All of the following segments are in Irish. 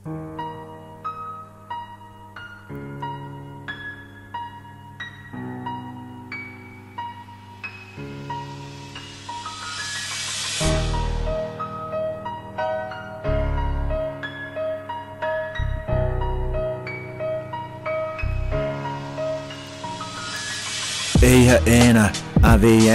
Oíche Aoine a Bhí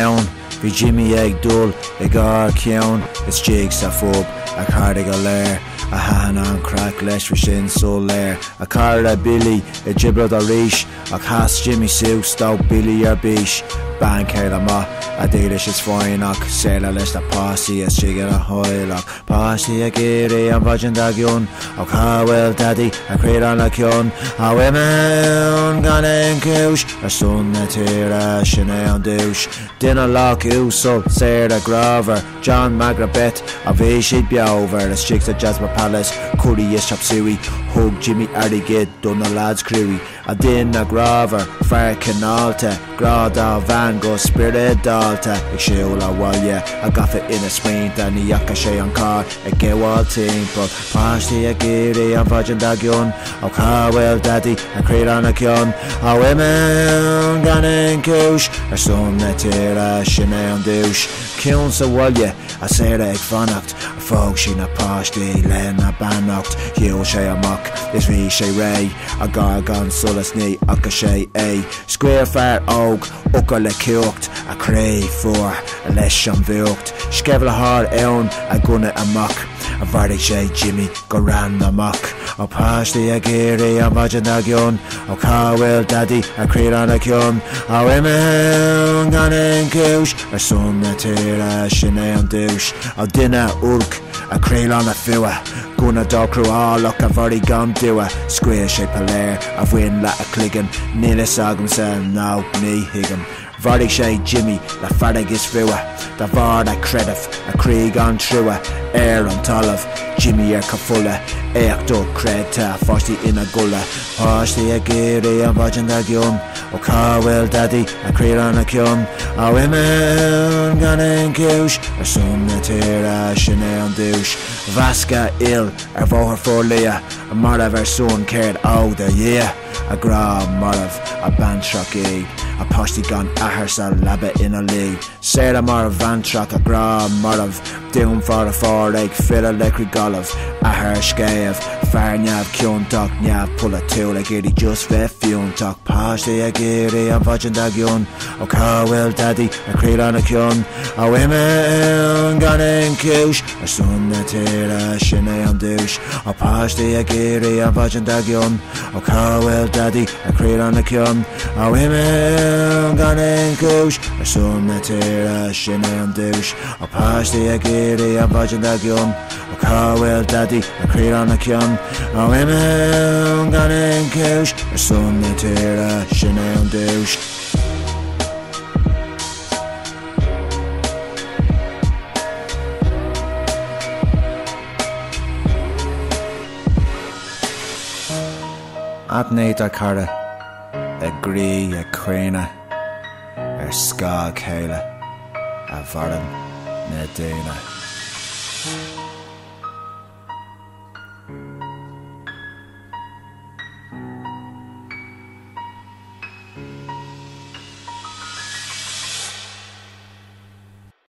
Bhí Jimmy ag dul I gcóir ceann is Istigh sa phub a chairde go léir a hahan an craic leis bhí sin soiléir a chairde Billy I dtrioblóid arís ach Sheas Jimmy suas dá Billy bís ban chéile maith a Dílis is foighneach chéile leis na Páistí is Istigh a choileach Páistí a géirí an mhaidin da gcionn ach bhfuil daddy a Ghrianna gcionn a bhfuil gan an cúis ar son na tíre sin an dúis duine lách úsol séir a grábhar John Magrabet a bhí siad beabhar is Istigh a Jasper Palace curí is chapsúí thug Jimmy arigid don na lads cruí a din a grábhar fear cinálta gráda van go spirit dalta ag siúil a bhhaile a gafa ina smaointe níocha sé an car ag gceabháil timpeall Páistí a géirí an mhaidin da gcionn ach bhfuil daddy a Ghrianna gcionn a bhfuil gan an cúis ar son na tíre sin an dúis ciann sa bhhaile a séire ag fannacht a fóg sin na Páistí le na bannacht hiúil sé amach is bhí sé ré a gar gan solas ní acha sé é scuir fear óg ucha le ceocht a cré fuair a leis an bhuacht scebhla thar ann a gcuine amach a bhardaigh sé Jimmy go ran amach a Páistí a géirí an mhaidin da gcionn ach bhfuil daddy a Ghrianna gcionn a bhfuil gan an cúis ar son na tíre sin an dúis a duine urc a Ghrianna fua gúna docrúálach a bharí gan dua scuir sé léir a bhfuin le a cligan nílas agam sa ná ní hiigam bhardaigh sé Jimmy le fardaigh is fua da bhard a credaf a craig an trua an talamh Jimmy cafulla éach cred ta Páistí ina gulla Páistí a géirí an mhaidin da gcionn ach bhfuil daddy a Ghrianna gcionn a bhfuil gan an cúis ar son na tíre sin an dúis Vasca il ar bhóthar fórlia a marabh ar son céird áda a gra marabh a bantrach é a Páistí gan ahar sa labba ina lí séir mar a bantrach a gra marabh dún far a fár ag fila lecri galamh ahar scéamh foighneach ceanntach neamh pula túla géirí just bheith fiúntach Páistí a géirí an mhaidin da gcionn ach bhfuil daddy a Ghrianna gcionn a bhfuil gan an cúis ar son na tíre sin an dúis a Páistí a géirí an mhaidin da gcionn ach bhfuil daddy a Ghrianna gcionn a bhfuil gan an cúis ar son na tíre sin an dúis a Páistí a géirí an mhaidin da gcionn ach bhfuil daddy a Ghrianna gcionn a bhfuil gan an cúis ar son na tíre sin an dúis Adnéad a chara a grí a chéine ar scá chéile a bharan na déine.